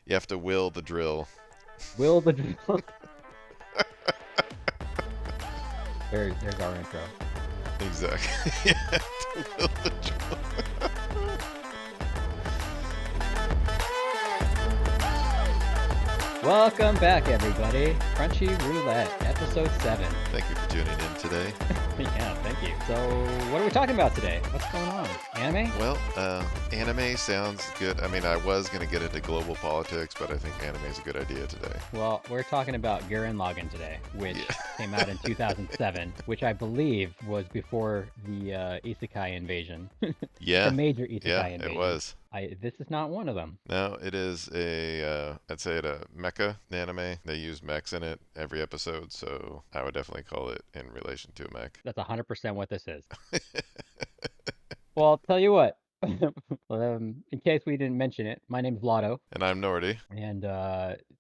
You have to will the drill. Will the there's our intro. Exactly. You have to will the drill. Welcome back, everybody. Crunchy Roulette, episode 7. Thank you for tuning in today. Yeah, thank you. So, what are we talking about today? What's going on? Anime? Well, anime sounds good. I mean, I was going to get into global politics, but I think anime is a good idea today. Well, we're talking about Gurren Lagann today, which Yeah. came out in 2007, which I believe was before the Isekai invasion. The Yeah. major Yeah, Isekai it invasion. was. This is not one of them. No, it is I'd say it a mecha anime. They use mechs in it every episode, so I would definitely call it in relation to a mech. That's 100% what this is. Well, I'll tell you what. In case we didn't mention it, my name's Lotto. And I'm Nordy. And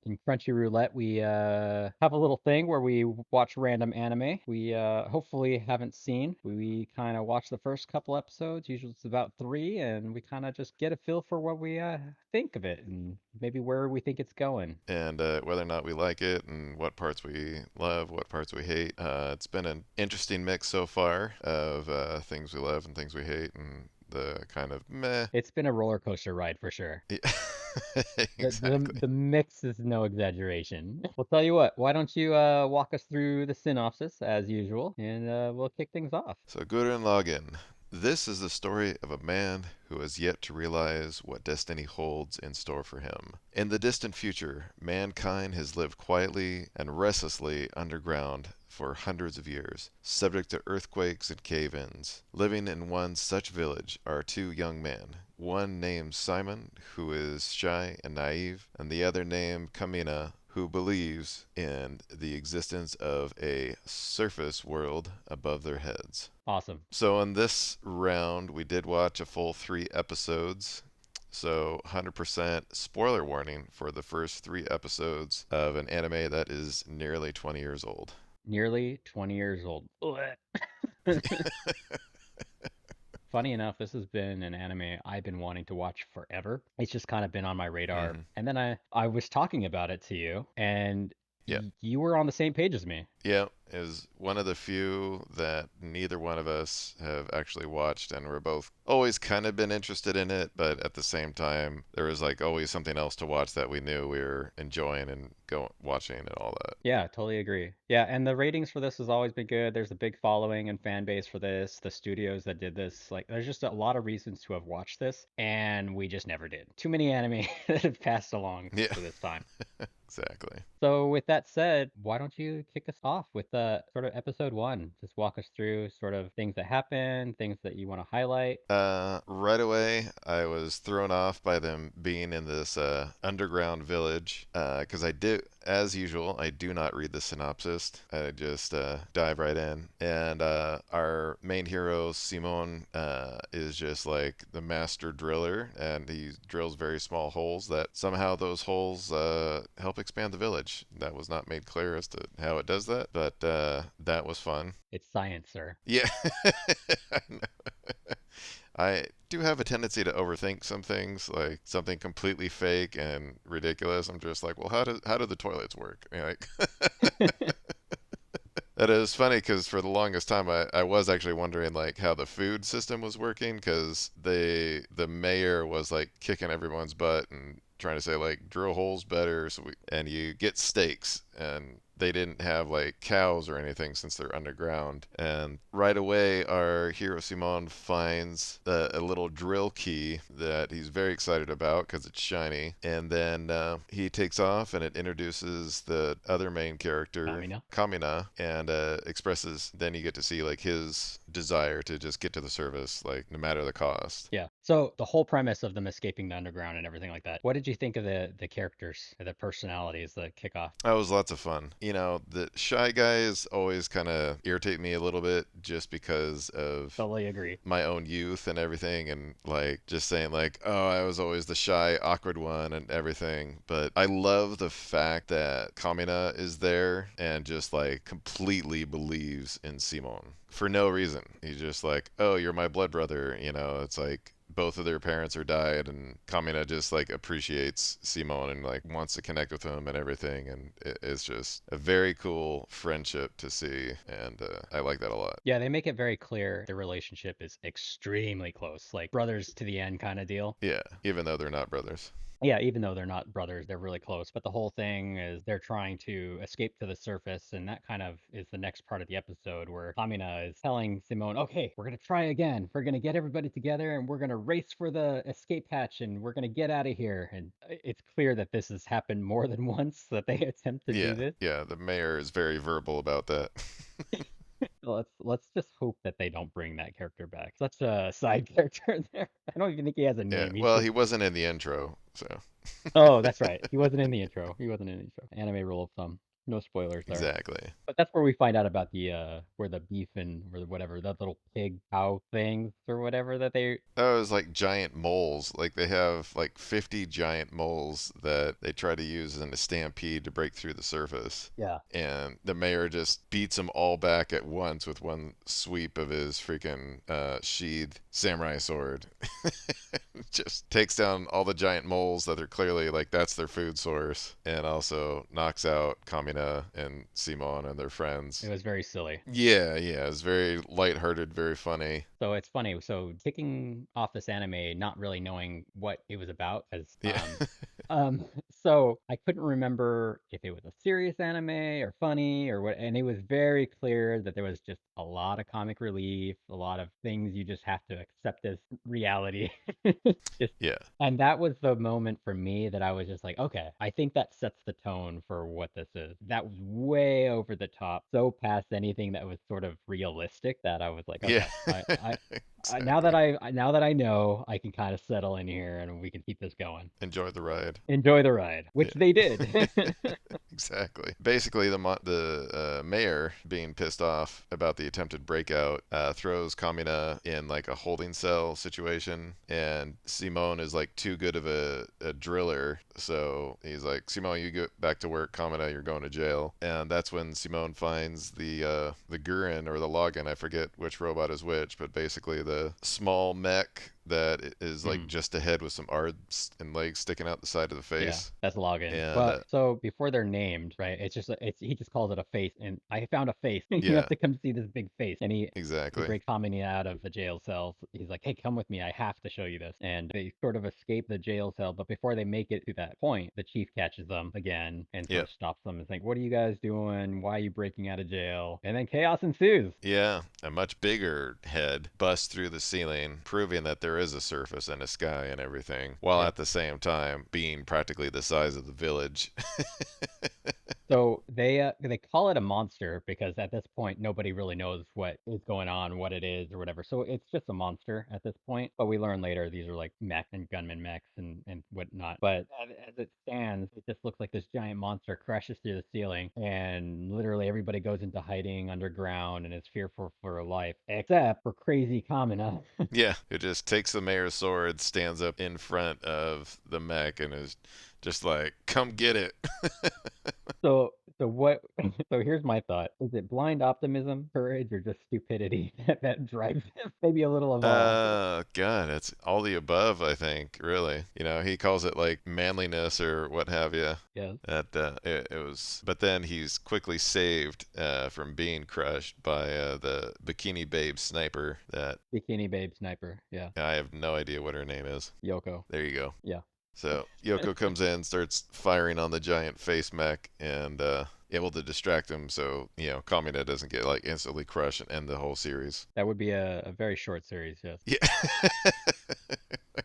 in Crunchy Roulette, we have a little thing where we watch random anime we hopefully haven't seen. We kind of watch the first couple episodes, usually it's about 3, and we kind of just get a feel for what we think of it and maybe where we think it's going. And whether or not we like it and what parts we love, what parts we hate. It's been an interesting mix so far of things we love and things we hate and the kind of meh. It's been a roller coaster ride for sure. Yeah. The, the, Exactly. the mix is no exaggeration. Well, tell you what, why don't you walk us through the synopsis as usual, and we'll kick things off. So Gurren Lagann. This is the story of a man who has yet to realize what destiny holds in store for him. In the distant future, mankind has lived quietly and restlessly underground for hundreds of years, subject to earthquakes and cave-ins. Living in one such village are two young men, one named Simon, who is shy and naive, and the other named Kamina, who believes in the existence of a surface world above their heads. Awesome. So in this round, we did watch a full 3 episodes. So 100% spoiler warning for the first 3 episodes of an anime that is nearly 20 years old. Nearly 20 years old. Blech. Funny enough, this has been an anime I've been wanting to watch forever. It's just kind of been on my radar. Hmm. And then I was talking about it to you, and Yeah. you were on the same page as me. Yeah, is one of the few that neither one of us have actually watched, and we're both always kind of been interested in it, but at the same time, there was like always something else to watch that we knew we were enjoying and go watching and all that. Yeah, totally agree. Yeah, and the ratings for this has always been good. There's a big following and fan base for this. The studios that did this, like, there's just a lot of reasons to have watched this, and we just never did. Too many anime that have passed along Yeah, to this time. exactly. So, with that said, why don't you kick us off with sort of episode 1? Just walk us through sort of things that happen, things that you want to highlight. Right away, I was thrown off by them being in this underground village. Because I do, as usual, I do not read the synopsis. I just dive right in. And our main hero, Simon, is just like the master driller, and he drills very small holes that somehow those holes help expand the village. That was not made clear as to how it does that, but that was fun. It's science, sir. Yeah. I know. I do have a tendency to overthink some things, like something completely fake and ridiculous. I'm just like, well, how do the toilets work? You know, like, that is funny because for the longest time I was actually wondering like how the food system was working because the mayor was like kicking everyone's butt and trying to say like drill holes better and you get steaks and they didn't have like cows or anything since they're underground. And right away, our hero Simon finds a little drill key that he's very excited about because it's shiny. And then he takes off and it introduces the other main character, Kamina. Kamina, and expresses, then you get to see like his desire to just get to the surface, like no matter the cost. Yeah. So the whole premise of them escaping the underground and everything like that. What did you think of the characters, the personalities, the kickoff? That was lots of fun. You know, the shy guys always kind of irritate me a little bit just because of Totally agree. my own youth and everything and like just saying like, oh, I was always the shy, awkward one and everything. But I love the fact that Kamina is there and just like completely believes in Simon for no reason. He's just like, oh, you're my blood brother. You know, it's like both of their parents are died, and Kamina just like appreciates Simone and like wants to connect with him and everything, and it's just a very cool friendship to see, and I like that a lot. Yeah, they make it very clear the relationship is extremely close, like brothers to the end kind of deal. Yeah, even though they're not brothers. Yeah, even though they're not brothers, they're really close. But the whole thing is they're trying to escape to the surface, and that kind of is the next part of the episode where Kamina is telling Simone, "Okay, we're gonna try again. We're gonna get everybody together, and we're gonna race for the escape hatch, and we're gonna get out of here." And it's clear that this has happened more than once that they attempt to do Yeah, this. yeah, the mayor is very verbal about that. Let's just hope that they don't bring that character back. Such a side character there. I don't even think he has a Yeah, name. He's well, just he wasn't in the intro, so oh, that's right. He wasn't in the intro. He wasn't in the intro. Anime rule of thumb. No spoilers there. exactly. But that's where we find out about the where the beef and or whatever, that little pig cow things or whatever that they Oh, it was like giant moles. Like they have like 50 giant moles that they try to use in a stampede to break through the surface. yeah. And the mayor just beats them all back at once with one sweep of his freaking sheathed samurai sword. Just takes down all the giant moles that are clearly like that's their food source, and also knocks out Kamina and Simon and their It friends. was very silly. Yeah, yeah, it's very lighthearted, very funny. So it's funny. So kicking off this anime, not really knowing what it was about, as Yeah. so I couldn't remember if it was a serious anime or funny or what. And it was very clear that there was just a lot of comic relief, a lot of things you just have to accept as reality. Just Yeah. and that was the moment for me that I was just like, okay, I think that sets the tone for what this is. That was way over the top, so past anything that was sort of realistic that I was like, Yeah. okay, Exactly. now that I know, I can kind of settle in here and we can keep this going. Enjoy the ride. Enjoy the ride, Yeah. which they did. Exactly. Basically, the mayor, being pissed off about the attempted breakout, throws Kamina in like a holding cell situation, and Simone is like too good of a driller, so he's like, Simone, you get back to work. Kamina, you're going to jail. And that's when Simone finds the Gurren or the Lagann, I forget which robot is which, but basically the small mech that is like Mhm. just a head with some arms and legs sticking out the side of the Yeah, face. that's login. And But so before they're named, right? It's just it's he just calls it a face, and I found a face. You have yeah, to come see this big face, and he exactly. breaks Hominy out of the jail cell. He's like, "Hey, come with me. I have to show you this." And they sort of escape the jail cell, but before they make it to that point, the chief catches them again and sort Yep. of stops them and is like, "What are you guys doing? Why are you breaking out of jail?" And then chaos ensues. Yeah, a much bigger head busts through the ceiling, proving that there is a surface and a sky and everything, while Yeah. at the same time being practically the size of the village. So they call it a monster because at this point nobody really knows what is going on, what it is, or whatever. So it's just a monster at this point. But we learn later these are like mech and gunman mechs and whatnot. But as it stands, it just looks like this giant monster crashes through the ceiling, and literally everybody goes into hiding underground and is fearful for their life, except for crazy Kamina. Yeah, it just takes the mayor's sword, stands up in front of the mech, and is just like, come get it. So what? So here's my thought: is it blind optimism, courage, or just stupidity that drives him? Maybe a little of all. God, it's all the above, I think, really. You know, he calls it like manliness or what have you. Yes, That it was, but then he's quickly saved from being crushed by the Bikini Babe sniper. That Bikini Babe Sniper. Yeah, I have no idea what her name is. Yoko. There you go. Yeah. So Yoko comes in, starts firing on the giant face mech, and able to distract him, so Kamina doesn't get like instantly crushed and end the whole series. That would be a very short series. Yes. Yeah.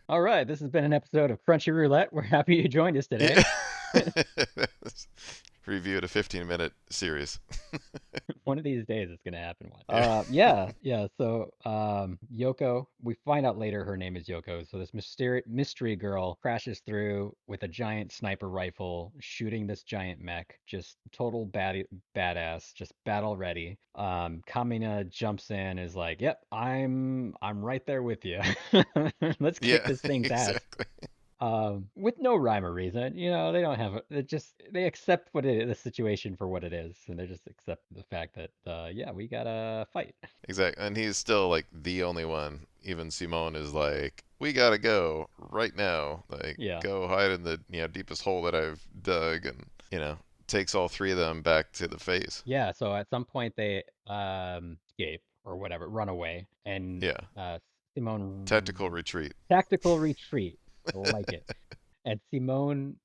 All right. This has been an episode of Crunchy Roulette. We're happy you joined us Yeah. today. Reviewed a 15-minute series. One of these days it's gonna happen. One. Yeah. Yeah. So, Yoko. We find out later her name is Yoko. So this mystery girl crashes through with a giant sniper rifle, shooting this giant mech. Just total badass, just battle ready. Kamina jumps in, is like, "Yep, I'm right there with you. Let's kick Yeah, this thing's ass." exactly. With no rhyme or reason. They don't have they accept the situation for what it is, and they just accept the fact that yeah, we gotta fight. Exactly. And he's still like the only one. Even Simone is like, we gotta go right now. Like, Yeah. go hide in the deepest hole that I've dug, and takes all three of them back to the face. Yeah, so at some point they escape or whatever, run away, and Yeah, tactical Simone retreat. tactical retreat. I like it. And Simone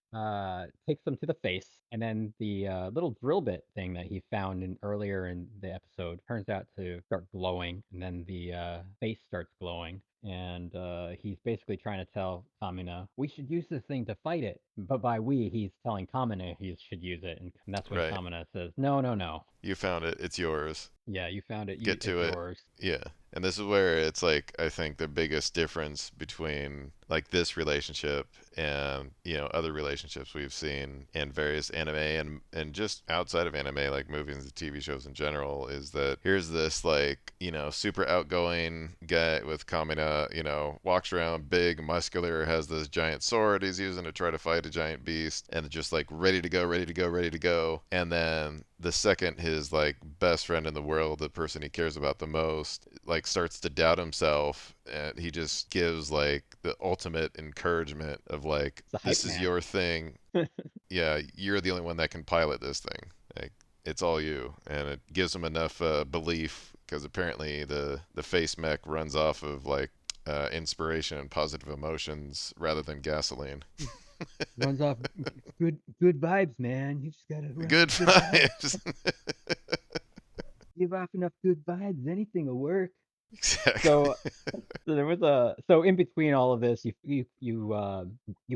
takes them to the face, and then the little drill bit thing that he found earlier in the episode turns out to start glowing, and then the face starts glowing, and he's basically trying to tell Kamina, we should use this thing to fight it. But by we, he's telling Kamina he should use it, and that's when Right. Kamina says, no, no, no. You found it. It's yours. Yeah, you found it. Get It's to it. yours. Yeah. And this is where it's like I think the biggest difference between like this relationship and other relationships we've seen in various anime and just outside of anime like movies and TV shows in general is that here's this like super outgoing guy with Kamina, walks around big, muscular, has this giant sword he's using to try to fight a giant beast, and just like ready to go, ready to go, ready to go. And then the second his like best friend in the world, the person he cares about the most, like starts to doubt himself, and he just gives like the ultimate encouragement of like, It's a hype this is man. your thing. Yeah, you're the only one that can pilot this thing. Like, it's all you, and it gives him enough belief because apparently the face mech runs off of like inspiration and positive emotions rather than gasoline. Runs off good vibes, man. You just gotta run off Good good vibes. vibes. Give off enough good vibes, anything will work. Exactly. So So there was a so in between all of this, you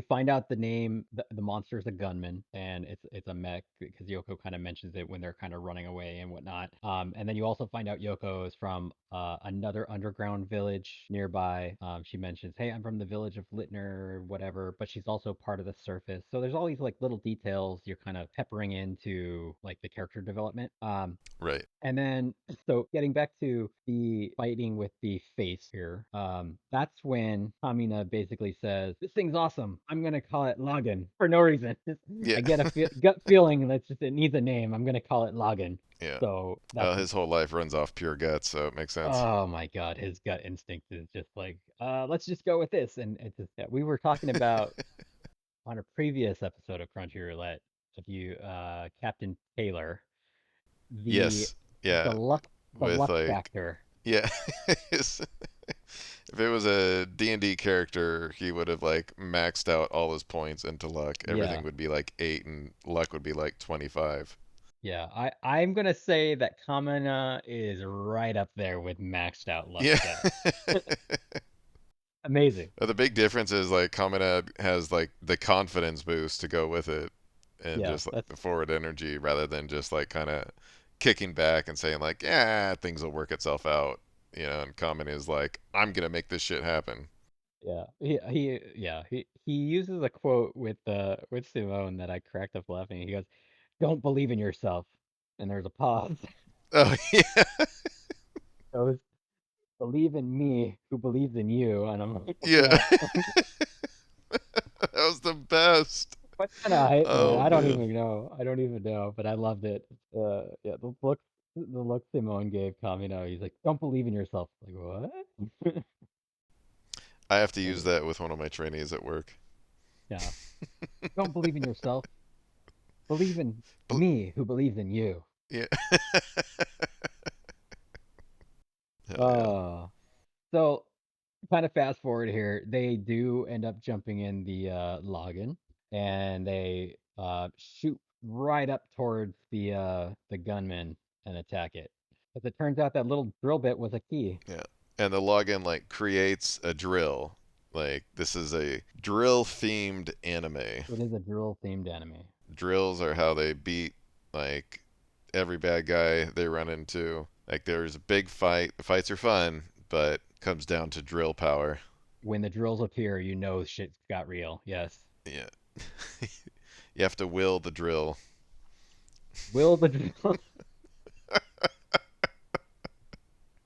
find out the name, the monster is a gunman, and it's a mech because Yoko kind of mentions it when they're kind of running away and whatnot. And then you also find out Yoko is from another underground village nearby. She mentions, "Hey, I'm from the village of Littner or whatever," but she's also part of the surface. So there's all these like little details you're kind of peppering into like the character development. Right. And then, so getting back to the fighting with the face here, that's when Kamina basically says, "This thing's awesome. I'm gonna call it Lagann for no reason. Yeah. I get a gut feeling that it needs a name. I'm gonna call it Lagann." Yeah. So that's His whole life runs off pure guts, so it makes sense. oh my God, his gut instinct is just like, let's just go with this. And it's just yeah, we were talking about on a previous episode of Crunchy Roulette of you, Captain Taylor, the Yes. the Yeah. With luck like, factor. yeah. If it was a D&D character, he would have like maxed out all his points into luck. Everything Yeah, would be like 8 and luck would be like 25. yeah. I'm gonna say that Kamina is right up there with maxed out luck Yeah. stats. Amazing. The big difference is like Kamina has like the confidence boost to go with it and Yeah, just like that's the forward energy rather than just like kind of kicking back and saying like, yeah, things will work itself out. And Kamina is like, I'm gonna make this shit happen. yeah. He uses a quote with Simone that I cracked up laughing. He goes, "Don't believe in yourself," and there's a pause. Oh yeah, He goes, "Believe in me, who believes in you," and I'm like, yeah. "What?" That was the best. What kind of hype, man? Oh I don't man. even know. I don't even know, but I loved it. Yeah, the look Simone gave Kamino. He's like, "Don't believe in yourself." Like, what? I have to use Anyway, that with one of my trainees at work. yeah. Don't believe in yourself. Believe in Bel- me, who believes in you. yeah. Hell yeah. Uh, so kind of fast forward here. They do end up jumping in the login, and they shoot right up towards the gunman and attack it. As it turns out, that little drill bit was a key. Yeah. And the login like creates a drill. Like this is a drill themed anime. It is a drill themed anime. Drills are how they beat like every bad guy they run into. Like there's a big fight. The fights are fun, but comes down to drill power. When the drills appear, you know shit got real. Yes. Yeah. You have to will the drill. Will the drill?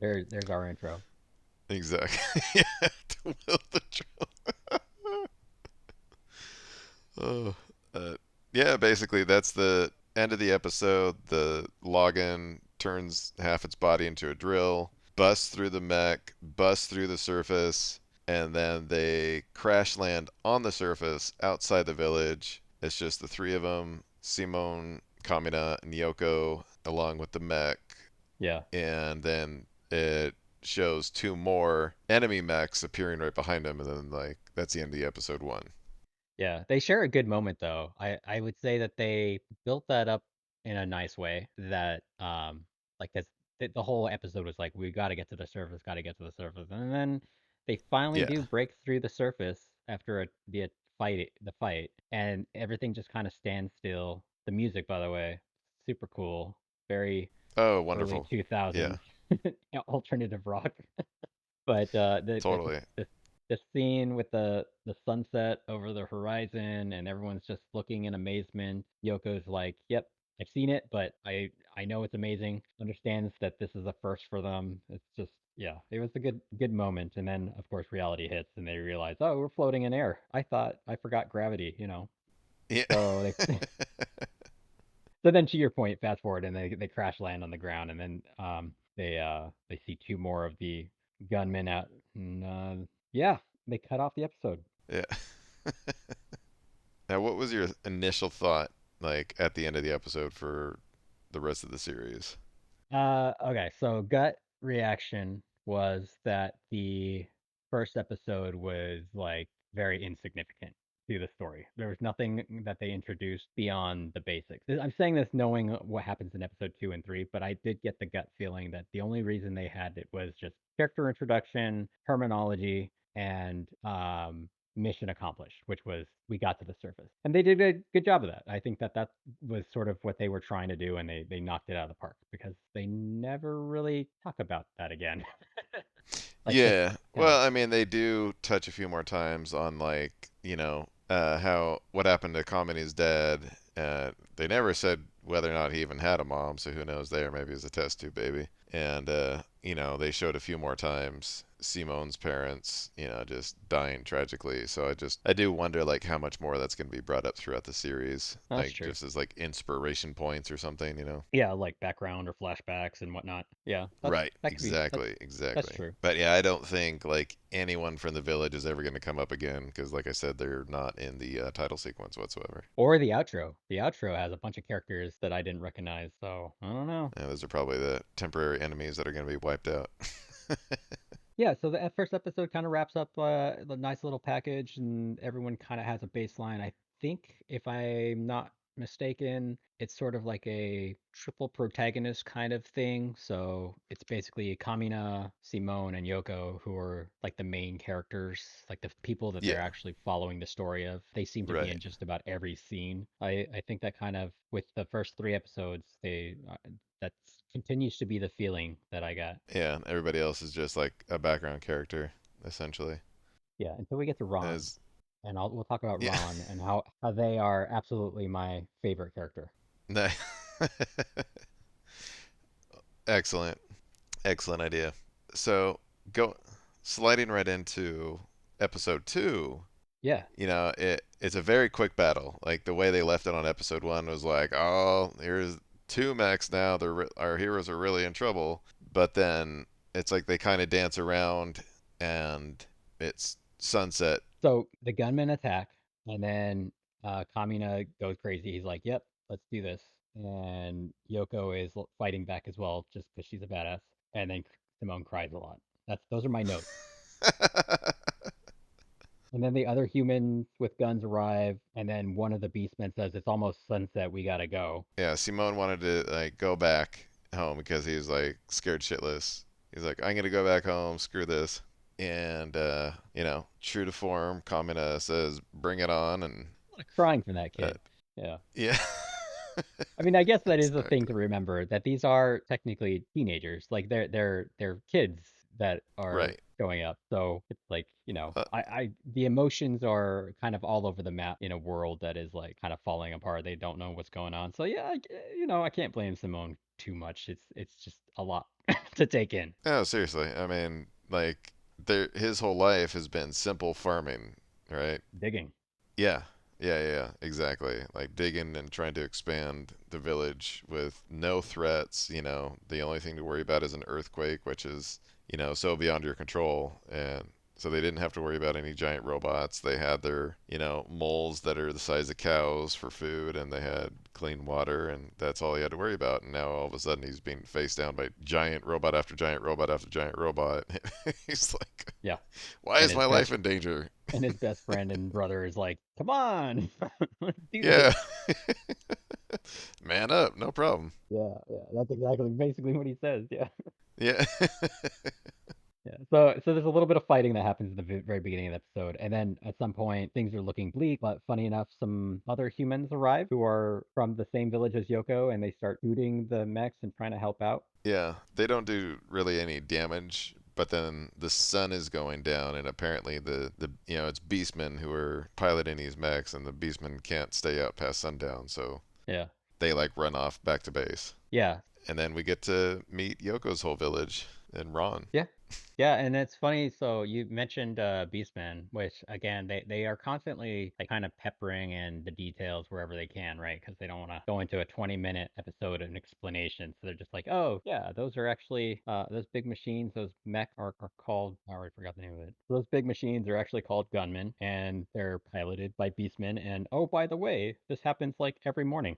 There's our intro. Exactly. You have to will the drill. Oh, yeah, basically that's the end of the episode. The login turns half its body into a drill, busts through the mech, busts through the surface, and then they crash land on the surface outside the village. It's just the three of them, Simone, Kamina, and Yoko, along with the mech, Yeah. and then it shows two more enemy mechs appearing right behind them, and then like that's the end of the episode one. Yeah, they share a good moment though. I would say that they built that up in a nice way that like this the whole episode was like we got to get to the surface, got to get to the surface. And then they finally Yeah. do break through the surface after the fight and everything just kind of stands still. The music, by the way, super cool. Very Oh, early wonderful. Yeah, 2000s alternative rock. But totally. the scene with the sunset over the horizon and everyone's just looking in amazement. Yoko's like, "Yep, I've seen it, but I know it's amazing." Understands that this is a first for them. It's just yeah, it was a good moment. And then of course reality hits and they realize, "Oh, we're floating in air. I forgot gravity, you know." Yeah. So they so then to your point, fast forward and they crash land on the ground and then they see two more of the gunmen out and yeah, they cut off the episode. Yeah. Now, what was your initial thought like at the end of the episode for the rest of the series? Okay, so gut reaction was that the first episode was like very insignificant to the story. There was nothing that they introduced beyond the basics. I'm saying this knowing what happens in episode 2 and 3, but I did get the gut feeling that the only reason they had it was just character introduction, terminology, and mission accomplished, which was we got to the surface. And they did a good job of that. I think that was sort of what they were trying to do, and they knocked it out of the park because they never really talk about that again. Like just Yeah. kind of Well, I mean, they do touch a few more times on like, how what happened to Kamini's dad. They never said whether or not he even had a mom, so who knows there? Maybe it was a test tube baby. And they showed a few more times Simone's parents, just dying tragically. So I do wonder like how much more that's going to be brought up throughout the series, that's like true. just as like inspiration points or something. Yeah, like background or flashbacks and whatnot. Yeah, Right, that could be exactly, that's exactly. true. But yeah, I don't think like anyone from the village is ever going to come up again because, like I said, they're not in the title sequence whatsoever. Or the outro. The outro has a bunch of characters that I didn't recognize, so I don't know. Yeah, those are probably the temporary enemies that are going to be wiped out. Yeah, so the first episode kind of wraps up the nice little package, and everyone kind of has a baseline. I think, if I'm not mistaken, it's sort of like a triple protagonist kind of thing. So it's basically Kamina, Simone, and Yoko who are like the main characters, like the people that they're Yeah, actually following the story of. They seem to be in right. just about every scene. I think that kind of with the first three episodes, they that continues to be the feeling that I got. Yeah, everybody else is just like a background character, essentially. Yeah, until we get to Ron, As and we'll talk about yeah, Ron and how they are absolutely my favorite character. Ni- excellent, excellent idea. So go sliding right into episode two. Yeah. It's a very quick battle. Like the way they left it on episode one was like, oh, here's two mechs now. Our heroes are really in trouble. But then it's like they kind of dance around, and it's sunset. So the gunmen attack, and then Kamina goes crazy. He's like, "Yep, let's do this." And Yoko is fighting back as well, just because she's a badass. And then Simone cries a lot. Those are my notes. And then the other humans with guns arrive, and then one of the beastmen says, "It's almost sunset. We gotta go." Yeah, Simone wanted to like go back home because he was like scared shitless. He's like, I'm gonna go back home. Screw this. And true to form, Kamina says, "Bring it on," and Crying for that that kid. Yeah. yeah, I mean, I guess that is the thing exactly. to remember that these are technically teenagers. Like they're kids that are Right. growing up. So it's like, Uh, I the emotions are kind of all over the map in a world that is like kind of falling apart. They don't know what's going on. So yeah, I can't blame Simone too much. It's just a lot to take in. no, seriously. I mean, like, his whole life has been simple farming, right? Digging. Yeah, yeah, exactly. Like digging and trying to expand the village with no threats. The only thing to worry about is an earthquake, which is, so beyond your control. And So they didn't have to worry about any giant robots. They had their, moles that are the size of cows for food, and they had clean water, and that's all he had to worry about. And now all of a sudden he's being faced down by giant robot after giant robot after giant robot. He's like, Yeah. why And is his my life best in danger? and his best friend and brother is like, "Come on, let's do this." Yeah. Man up, no problem. Yeah, yeah, that's exactly basically what he says. Yeah. Yeah. Yeah. So there's a little bit of fighting that happens in the very beginning of the episode, and then at some point things are looking bleak. But funny enough, some other humans arrive who are from the same village as Yoko, and they start shooting the mechs and trying to help out. Yeah, they don't do really any damage, but then the sun is going down, and apparently it's beastmen who are piloting these mechs, and the beastmen can't stay out past sundown, so Yeah. they like run off back to base. Yeah. And then we get to meet Yoko's whole village and Ron. Yeah. Yeah, and it's funny. So you mentioned Beastman, which again they are constantly like kind of peppering in the details wherever they can, right? Because they don't want to go into a 20-minute episode of an explanation. So they're just like, oh yeah, those are actually those big machines. Those mech are called. I already forgot the name of it. Those big machines are actually called gunmen, and they're piloted by Beastmen. And oh, by the way, this happens like every morning.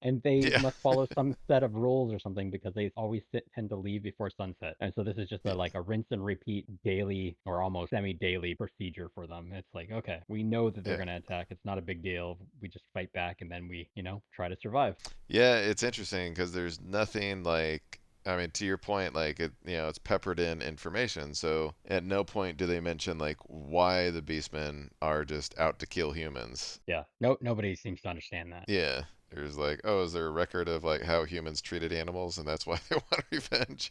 And they Yeah, must follow some set of rules or something because they always tend to leave before sunset. And so this is just a yeah, like a rinse and repeat daily or almost semi-daily procedure for them. It's like, okay, we know that they're yeah. going to attack. It's not a big deal. We just fight back and then we, try to survive. Yeah, it's interesting because there's nothing like, I mean, to your point, like it's peppered in information. So at no point do they mention like why the Beastmen are just out to kill humans. Yeah. No, nobody seems to understand that. Yeah, there's like, oh, is there a record of like how humans treated animals, and that's why they want revenge?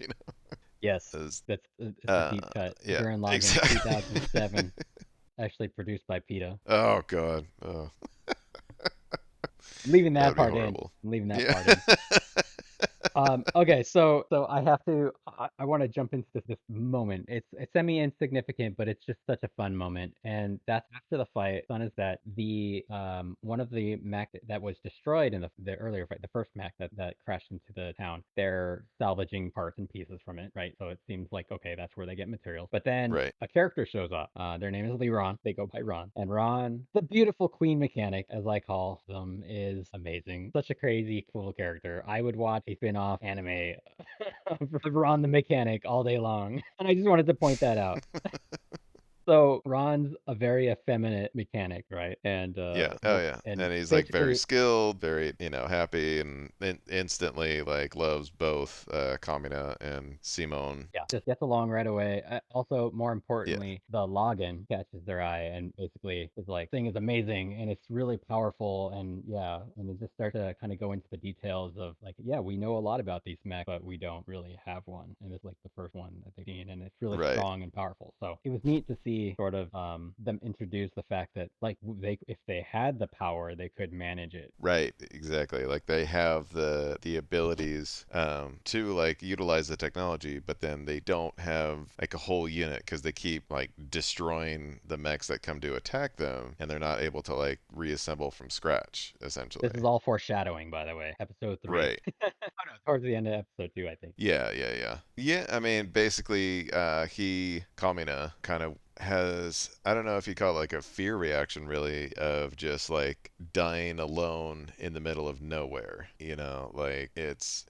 Yes. Is It's a deep cut. yeah, Gurren Lagann exactly. 2007, actually produced by PETA. Oh God, oh, I'm leaving that that would be part in. horrible. I'm leaving that Yeah, part in. Okay, so I have to I want to jump into this moment. It's semi insignificant, but it's just such a fun moment. And that's after the fight. Fun is that the one of the mech that was destroyed in the earlier fight, the first mech that crashed into the town, they're salvaging parts and pieces from it, right? So it seems like okay, that's where they get materials. But then right. a character shows up. Their name is Ron. They go by Ron. And Ron, the beautiful queen mechanic, as I call them, is amazing. Such a crazy, cool character. I would watch a spin-off anime of Ron the mechanic all day long. And I just wanted to point that out. So Ron's a very effeminate mechanic, right? And Yeah. Oh yeah. and And he's like very basically skilled, very happy, and instantly like loves both Kamina and Simone. yeah, just gets along right away. Also, more Yeah. importantly, the login catches their eye and basically is like, thing is amazing and it's really powerful and yeah, and they just start to kind of go into the details of like, yeah, we know a lot about these mech, but we don't really have one, and it's like the first one that they've seen, and it's really Right. strong and powerful. So it was neat to see sort of them introduce the fact that like they if they had the power, they could manage it. Right, exactly. Like they have the abilities to like utilize the technology, but then they don't have like a whole unit because they keep like destroying the mechs that come to attack them, and they're not able to like reassemble from scratch, This is essentially. all foreshadowing, by the way. Episode 3. Right. Oh no, towards the end of episode 2, I think. Yeah, yeah, yeah. Yeah, I mean, basically, Kamina, kind of has, I don't know if you call it like a fear reaction, really, of just like dying alone in the middle of nowhere. Like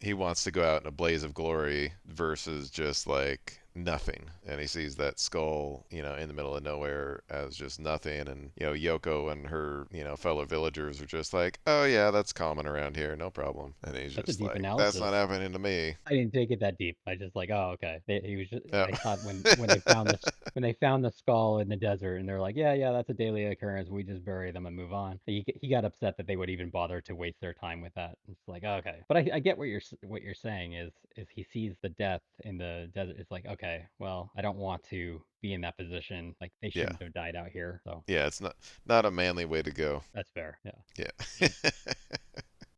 he wants to go out in a blaze of glory versus just like nothing. And he sees that skull, in the middle of nowhere as just nothing. And, Yoko and her, fellow villagers are just like, oh, yeah, that's common around here. No problem. And he's That's a just deep like, that's not analysis. happening to me. I didn't take it that deep. I just like, oh, okay. He was just, Oh. I thought when they found this when they found the skull in the desert and they're like, yeah, yeah, that's a daily occurrence. We just bury them and move on. He got upset that they would even bother to waste their time with that. It's like, oh, okay. But I get what you're saying is he sees the death in the desert. It's like, okay, well, I don't want to be in that position. Like they Yeah. shouldn't have died out here. So Yeah, it's not a manly way to go. that's fair. Yeah. Yeah.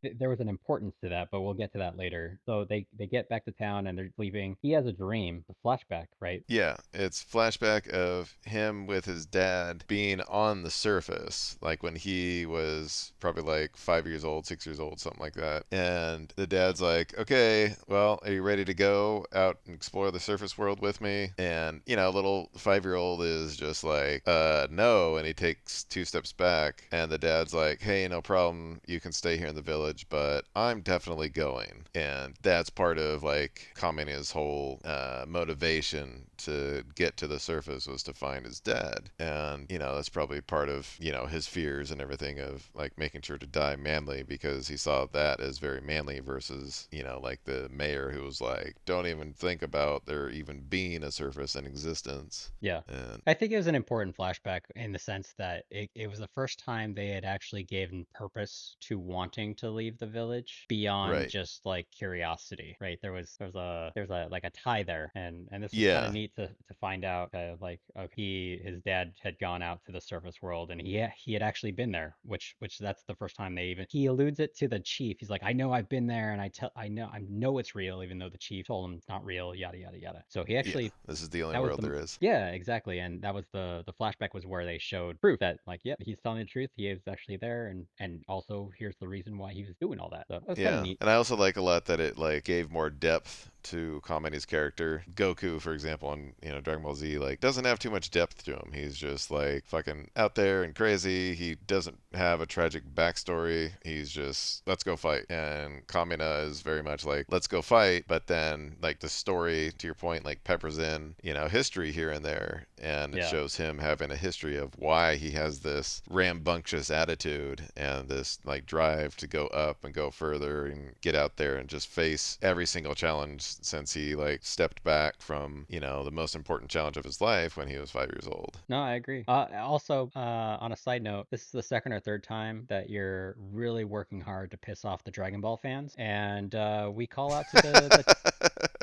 And there was an importance to that, but we'll get to that later. So they get back to town and they're leaving. He has a dream, a flashback, right? Yeah, it's flashback of him with his dad being on the surface, like when he was probably like 5 years old, 6 years old, something like that. And the dad's like, "Okay, well, are you ready to go out and explore the surface world with me?" And little 5-year-old is just like, no," and he takes 2 steps back. And the dad's like, "Hey, no problem, you can stay here in the village, but I'm definitely going." And that's part of like Kamina's whole motivation to get to the surface was to find his dad. And, that's probably part of, his fears and everything of like making sure to die manly because he saw that as very manly versus, like the mayor who was like, don't even think about there even being a surface in existence. Yeah. And I think it was an important flashback in the sense that it was the first time they had actually given purpose to wanting to leave the village beyond right. just like curiosity, right? There's a like a tie there, and this was kind of Yeah. neat to find out like his dad had gone out to the surface world and he had actually been there, which that's the first time they even he alludes it to the chief. He's like, I know I've been there and I know it's real, even though the chief told him it's not real, yada yada yada. So he Yeah. actually This is the only that was world the there is. yeah, exactly, and that was the flashback was where they showed proof that like, yep, he's telling the truth. He is actually there, and also here's the reason why he was doing all that. So that was kind of Yeah, neat. and I also like a lot that it like gave more depth to Kameni's character. Goku, for example, on Dragon Ball Z, like doesn't have too much depth to him. He's just like fucking out there and crazy. He doesn't have a tragic backstory. He's just let's go fight. And Kamina is very much like let's go fight, but then like the story, to your point, like peppers in history here and there, and it Yeah. shows him having a history of why he has this rambunctious attitude and this like drive to go up and go further and get out there and just face every single challenge since he like stepped back from the most important challenge of his life when he was 5 years old. No, I agree. Also, on a side note, this is the second or third time that you're really working hard to piss off the Dragon Ball fans, and we call out to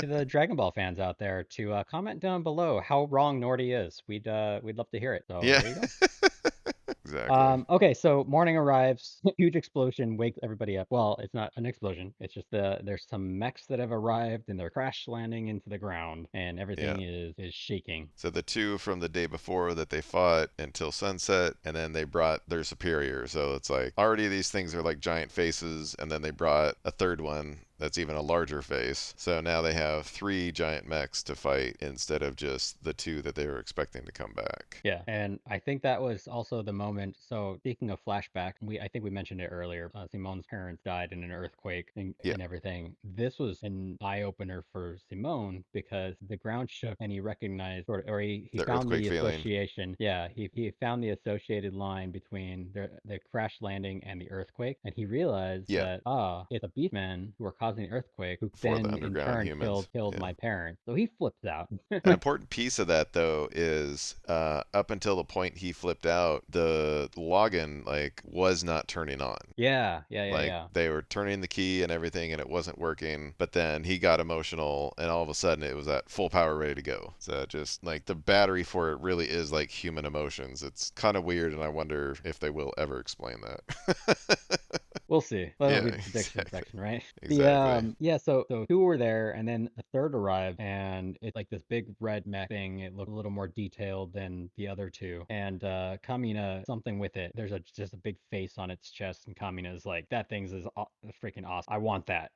the Dragon Ball fans out there to comment down below how wrong Nordy is. We'd love to hear it. So Yeah. there you go. Exactly. Okay, so morning arrives, huge explosion wakes everybody up. Well, it's not an explosion. It's just there's some mechs that have arrived and they're crash landing into the ground and Yeah. everything is shaking. So the two from the day before that they fought until sunset, and then they brought their superior. So it's like already these things are like giant faces, and then they brought a third one that's even a larger face. So now they have 3 giant mechs to fight instead of just the 2 that they were expecting to come back. Yeah, and I think that was also the moment. So speaking of flashback, I think we mentioned it earlier. Simone's parents died in an earthquake Yeah, and everything. This was an eye opener for Simone because the ground shook and he recognized or he the found earthquake the feeling. association. Yeah, he found the associated line between the crash landing and the earthquake, and he realized Yeah, that it's the beastmen who are causing the earthquake who for the then in underground turn killed humans. killed Yeah. my parents. So he flips out. An important piece of that though is up until the point he flipped out, the login like was not turning on. Yeah, yeah, yeah, Like yeah. they were turning the key and everything and it wasn't working, but then he got emotional and all of a sudden it was at full power ready to go. So just like the battery for it really is like human emotions. It's kind of weird and I wonder if they will ever explain that. We'll see. That'll Yeah, be the prediction exactly. section, right? The Exactly. yeah, so two were there and then a third arrived and it's like this big red mech thing. It looked a little more detailed than the other two. And Kamina something with it. There's just a big face on its chest and Kamina's like that thing's is freaking awesome. I want that.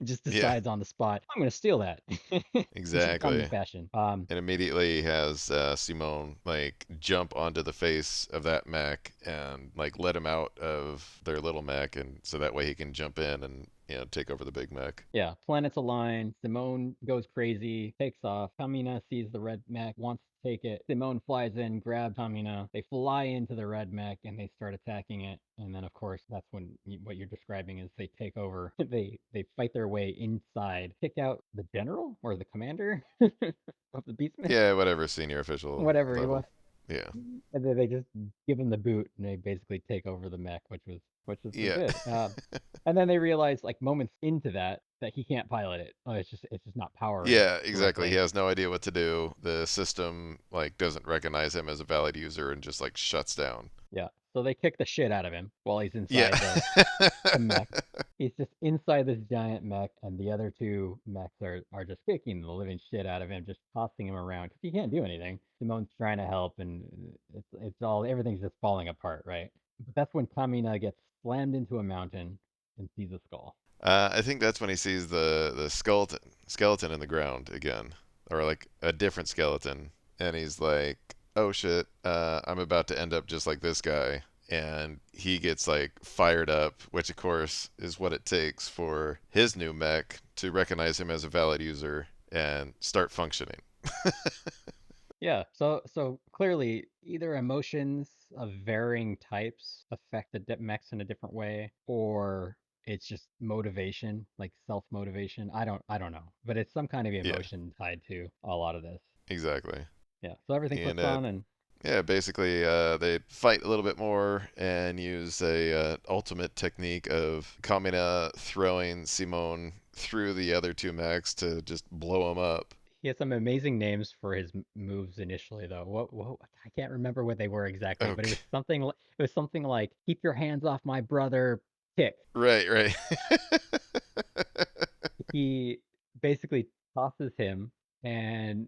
Just Yeah, decides on the spot. I'm going to steal that. In true Kamina exactly. fashion. And immediately has Simone like jump onto the face of that mech and like let him out of their little mech, and so that way he can jump in and take over the big mech. Yeah, planets align. Simone goes crazy, takes off. Kamina sees the red mech, wants to take it. Simone flies in, grabs Kamina. They fly into the red mech and they start attacking it. And then, of course, that's when what you're describing is they take over. They fight their way inside, kick out the general or the commander of the Beastmen, Yeah, whatever senior official whatever he was. level. Yeah. And then they just give him the boot and they basically take over the mech, which was so Yeah. good. And then they realize like moments into that he can't pilot it. Oh, it's just not powering Yeah, exactly. He correctly. has no idea what to do. The system like doesn't recognize him as a valid user and just like shuts down. Yeah. So they kick the shit out of him while he's Yeah. inside the mech. He's just inside this giant mech, and the other two mechs are just kicking the living shit out of him, just tossing him around because he can't do anything. Simone's trying to help, and it's all everything's just falling apart, right? But that's when Kamina gets slammed into a mountain and sees a skull. I think that's when he sees the skeleton in the ground again, or like a different skeleton, and he's like, "Oh shit, I'm about to end up just like this guy." And he gets like fired up, which of course is what it takes for his new mech to recognize him as a valid user and start functioning. Yeah, so clearly either emotions of varying types affect the mechs in a different way, or it's just motivation, like self-motivation. I don't know, but it's some kind of Yeah, emotion tied to a lot of this. exactly. Yeah, so everything And clicks on, and yeah, basically, they fight a little bit more and use a ultimate technique of Kamina throwing Simone through the other two mechs to just blow him up. he has some amazing names for his moves initially, though. What I can't remember what they were exactly, but it Okay, was something it was something like "Keep your hands off my brother," kick. right, right. He basically tosses him, and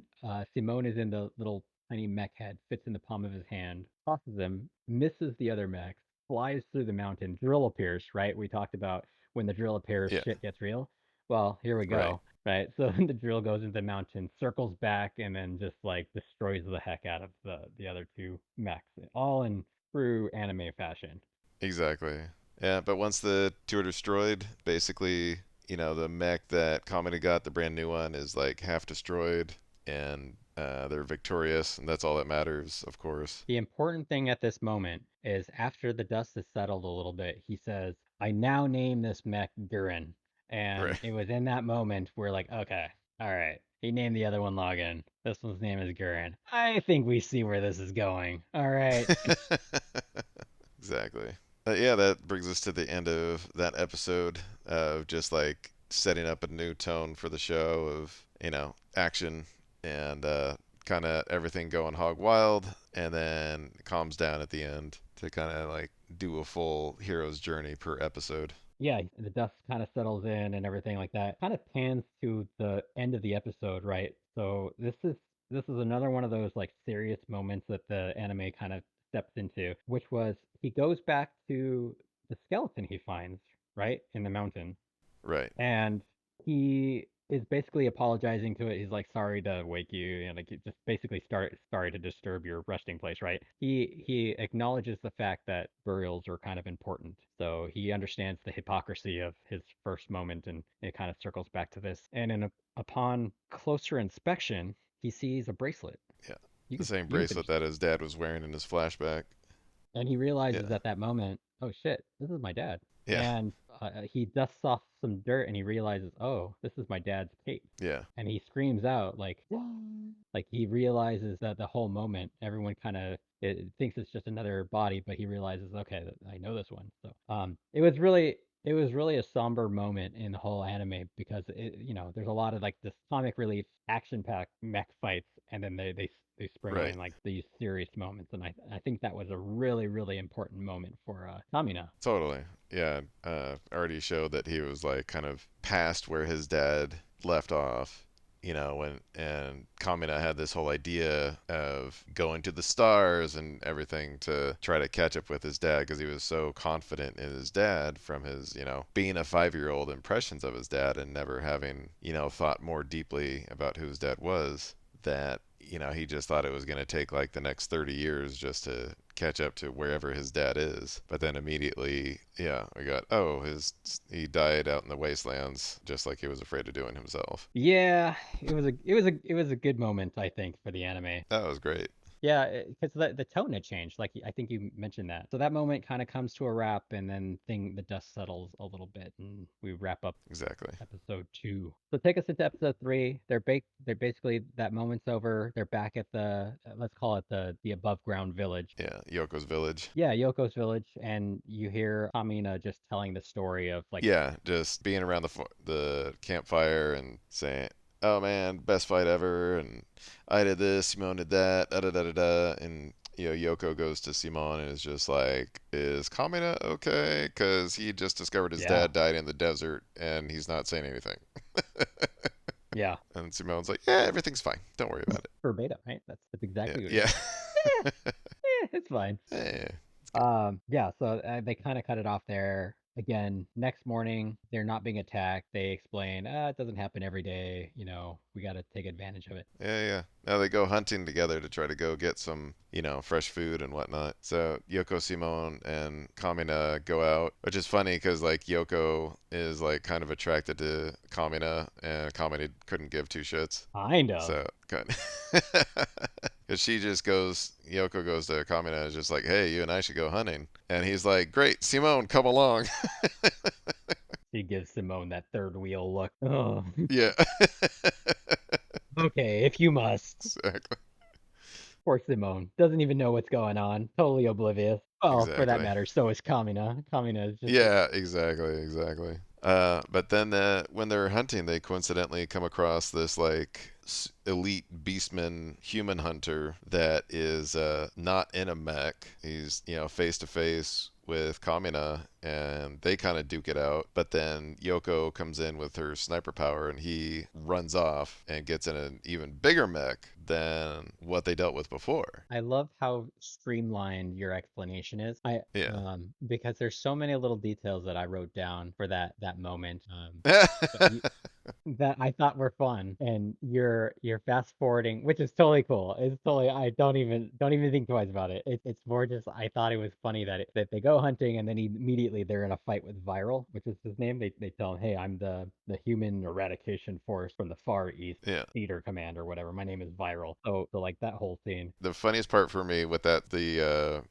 Simone is in the little tiny mech head, fits in the palm of his hand, tosses him, misses the other mechs, flies through the mountain. Drill appears, right? We talked about when the drill appears, Yeah, shit gets real. Well, here we right, go, right? So the drill goes into the mountain, circles back, and then just like destroys the heck out of the other two mechs, all in true anime fashion. exactly. Yeah, but once the two are destroyed, basically, the mech that Kamina got, the brand new one, is like half destroyed, and they're victorious, and that's all that matters, of course. The important thing at this moment is after the dust has settled a little bit, he says, I now name this mech Gurren. And Right. it was in that moment we're like, okay, all right. He named the other one Lagann. This one's name is Gurren. I think we see where this is going. All right. Exactly. Yeah, that brings us to the end of that episode of just like setting up a new tone for the show of, action and kind of everything going hog wild, and then it calms down at the end to kind of like do a full hero's journey per episode. Yeah, the dust kind of settles in and everything like that. Kind of pans to the end of the episode, right? So this is another one of those like serious moments that the anime kind of steps into, which was he goes back to the skeleton he finds, right, in the mountain, Right. and he is basically apologizing to it. He's like, "Sorry to wake you," and like just basically sorry to disturb your resting place, right? He acknowledges the fact that burials are kind of important, so he understands the hypocrisy of his first moment, and it kind of circles back to this. And upon closer inspection, he sees a bracelet. Yeah. You The could same you could bracelet that his dad was wearing in his flashback. And he realizes Yeah. at that moment, oh shit, this is my dad. Yeah. And he dusts off some dirt and he realizes, oh, this is my dad's cape. Yeah. And he screams out like, "What?" Like he realizes that the whole moment, everyone kind of thinks it's just another body, but he realizes, okay, I know this one. So it was really a somber moment in the whole anime because there's a lot of like this comic relief, action-packed mech fights, and then they sprinkle Right. in like these serious moments, and I think that was a really really important moment for Kamina. Totally. Yeah. Already showed that he was like kind of past where his dad left off. When and Kamina had this whole idea of going to the stars and everything to try to catch up with his dad because he was so confident in his dad from his, being a 5 year old impressions of his dad and never having, thought more deeply about who his dad was that he just thought it was going to take like the next 30 years just to catch up to wherever his dad is. But then immediately, yeah, we got, oh, he died out in the wastelands just like he was afraid of doing himself. Yeah, it was a good moment I think for the anime. That was great. Yeah, because the tone had changed. Like I think you mentioned that. So that moment kind of comes to a wrap, and then the dust settles a little bit, and we wrap up Exactly. episode 2. So take us into episode 3. They're basically that moment's over. They're back at the let's call it the above ground village. Yeah, Yoko's village. Yeah, Yoko's village, and you hear Amina just telling the story of like, Yeah, just being around the campfire and saying, "Oh man, best fight ever," and I did this, Simone did that, da da da da da, and Yoko goes to Simon and is just like, "Is Kamina okay? Because he just discovered his Yeah. dad died in the desert and he's not saying anything." Yeah. And Simon's like, "Yeah, everything's fine. Don't worry about it." Verbatim, right? That's Yeah, exactly what he yeah, said. It's fine. yeah. It's good. Yeah, so they kind of cut it off there. Again, next morning, they're not being attacked. They explain, it doesn't happen every day. We got to take advantage of it. Yeah, yeah. Now they go hunting together to try to go get some, fresh food and whatnot. So Yoko, Simone, and Kamina go out, which is funny because like Yoko is like kind of attracted to Kamina, and Kamina couldn't give two shits. Kind of. So good. Because Yoko goes to Kamina and is just like, "Hey, you and I should go hunting," and he's like, "Great, Simone, come along." She gives Simone that third wheel look. Oh, Yeah. okay, if you must. Exactly. Poor Simone. Doesn't even know what's going on. Totally oblivious. Well, for that Exactly. matter, so is Kamina. Kamina is just Yeah, exactly, exactly. But then when they're hunting, they coincidentally come across this like elite beastman human hunter that is not in a mech. He's face to face with Kamina, and they kind of duke it out. But then Yoko comes in with her sniper power, and he runs off and gets in an even bigger mech than what they dealt with before. I love how streamlined your explanation is. Yeah. Because there's so many little details that I wrote down for that moment. But that I thought were fun, and you're fast forwarding, which is totally cool. It's totally I don't even think twice about it. It's more just I thought it was funny that they go hunting and then immediately they're in a fight with Viral, which is his name. They tell him, hey, I'm the human eradication force from the Far East Yeah. Theater Command or whatever. My name is Viral. So like that whole scene. The funniest part for me with that the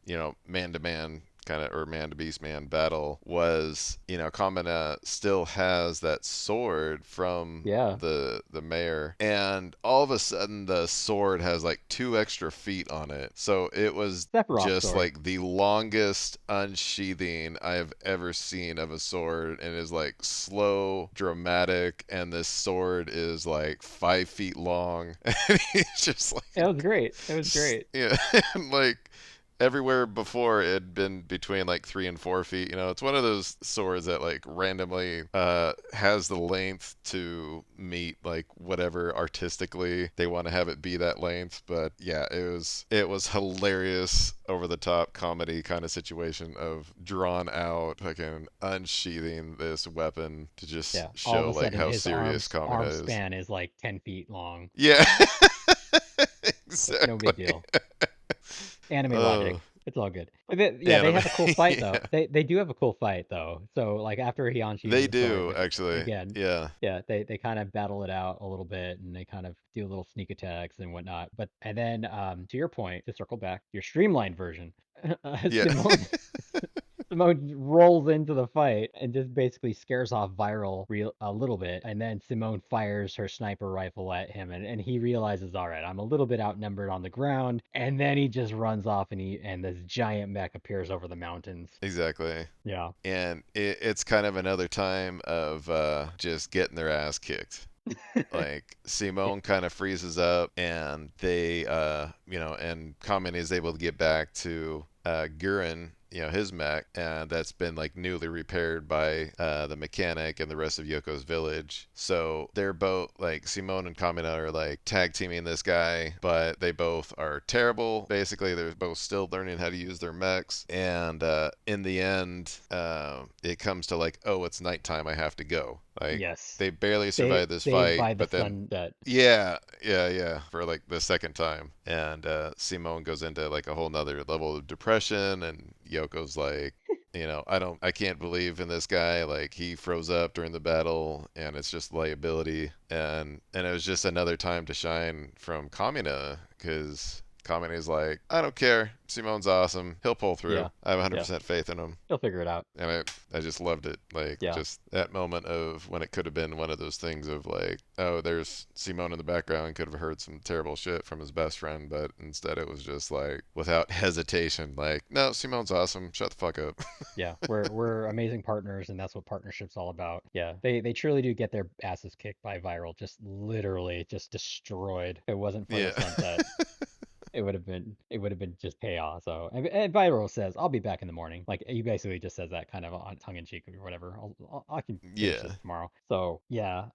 man to man kind of or man to beast man battle was Kamina still has that sword from Yeah, the mayor, and all of a sudden the sword has like two extra feet on it, so it was Sephiroth just sword. like the longest unsheathing I have ever seen of a sword, and is like slow, dramatic, and this sword is like 5 feet long, and he's just It was like great. It was great. yeah, and like everywhere before it had been between like 3 and 4 feet. It's one of those swords that like randomly has the length to meet like whatever artistically they want to have it be that length. But yeah, it was hilarious, over the top comedy kind of situation of drawn out fucking unsheathing this weapon to just Yeah. All of show a like sudden how his serious arm Kamina is. span is like 10 feet long. Yeah. No big Exactly. deal. Anime Oh, logic. It's all good. Yeah, they anime. have a cool fight though. Yeah. They do have a cool fight though. So like after he unsheathes They the sword, do, which actually. again, Yeah. yeah, they kind of battle it out a little bit and they kind of do little sneak attacks and whatnot. But and then to your point, to circle back, your streamlined version, Yeah. Simone Simone rolls into the fight and just basically scares off Viral a little bit, and then Simone fires her sniper rifle at him, and he realizes, all right, I'm a little bit outnumbered on the ground, and then he just runs off, and this giant mech appears over the mountains. Exactly. Yeah. And it's kind of another time of just getting their ass kicked. Like Yeah. Simone kind of freezes up, and and Kamen is able to get back to Gurren, his mech, and that's been like newly repaired by the mechanic and the rest of Yoko's village. So they're both like Simone and Kamina are like tag teaming this guy, but they both are terrible. Basically, they're both still learning how to use their mechs, and in the end, it comes to like, oh, it's nighttime, I have to go. Like Yes. they barely Saved survived this saved fight, by the but then sunset. yeah, yeah, yeah, for like the second time. And Simone goes into like a whole nother level of depression, and Yoko's like, I can't believe in this guy. Like he froze up during the battle, and it's just liability. And it was just another time to shine from Kamina, because Kamina's like, I don't care. Simone's awesome. He'll pull through. Yeah. I have Yeah. 100% faith in him. He'll figure it out. And I just loved it. Like, Yeah. just that moment of when it could have been one of those things of like, oh, there's Simone in the background, could have heard some terrible shit from his best friend, but instead it was just like, without hesitation, like, no, Simone's awesome. Shut the fuck up. Yeah, we're amazing partners, and that's what partnership's all about. Yeah, they truly do get their asses kicked by Viral, just literally just destroyed. If it wasn't for the Yeah. sunset, it would have been just chaos. So and Viral says, "I'll be back in the morning." Like he basically just says that kind of on tongue in cheek or whatever. I can finish this Yeah. tomorrow. So yeah,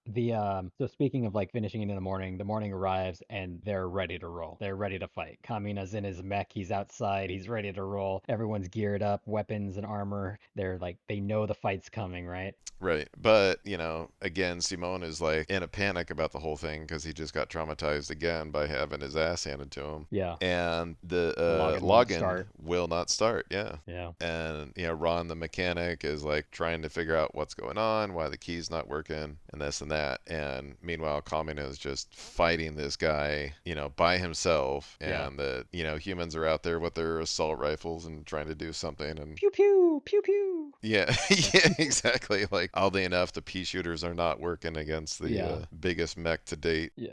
so speaking of like finishing it in the morning arrives and they're ready to roll. They're ready to fight. Kamina's in his mech. He's outside. He's ready to roll. Everyone's geared up, weapons and armor. They're like they know the fight's coming, right? Right. But, again, Simone is like in a panic about the whole thing because he just got traumatized again by having his ass handed to him. Yeah. And the The login won't login start. will not start. Yeah. Yeah. And, Ron, the mechanic, is like trying to figure out what's going on, why the key's not working, and this and that. And meanwhile, Kamina is just fighting this guy, by himself. Yeah. And humans are out there with their assault rifles and trying to do something. And Pew pew pew pew. yeah, yeah, exactly. Like, oddly enough, the pea shooters are not working against the Yeah. biggest mech to date. Yeah.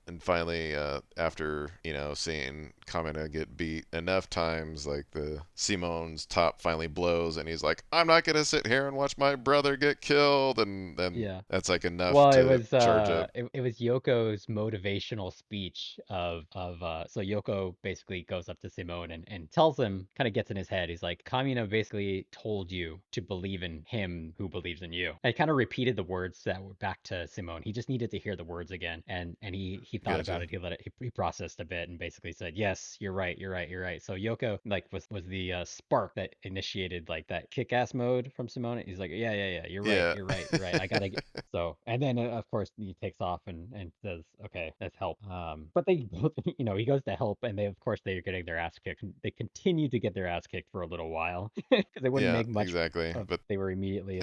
And finally, after seeing Kamina get beat enough times, like the Simone's top finally blows, and he's like, "I'm not gonna sit here and watch my brother get killed," and then Yeah. that's like enough Well, it to was charge up. it was Yoko's motivational speech so Yoko basically goes up to Simone and tells him, kind of gets in his head. He's like, Kamina basically told you to believe in him who believes in you. And kind of repeated the words that were back to Simone. He just needed to hear the words again. And he thought about Gotcha. it. He processed a bit and basically said, "Yes, you're right. You're right. You're right." So Yoko like was the spark that initiated like that kick-ass mode from Simone. He's like, "Yeah, yeah, yeah. You're right. Yeah. You're right. You're right. I gotta get." So, and then of course he takes off and says, "Okay, let's help." But they both, he goes to help, and they of course they're getting their ass kicked. They continue to get their ass kicked for a little while because they wouldn't Yeah, make much exactly. of. But They were immediately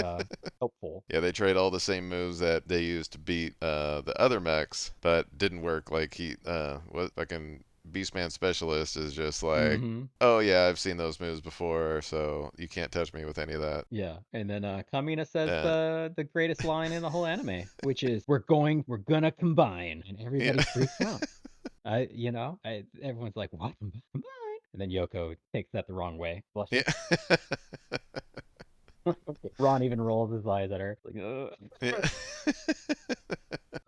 helpful. yeah, they trade all the same moves that they used to beat the other mechs, but didn't work. Like what fucking Beastman Specialist is just like, Mm-hmm. oh yeah, I've seen those moves before, so you can't touch me with any of that. Yeah, and then Kamina says And the greatest line in the whole anime, which is we're gonna combine, and yeah, everybody freaks out. Everyone's like, what? Combine? And then Yoko takes that the wrong way, blushes. yeah, Ron even rolls his eyes at her. Like, yeah. ugh.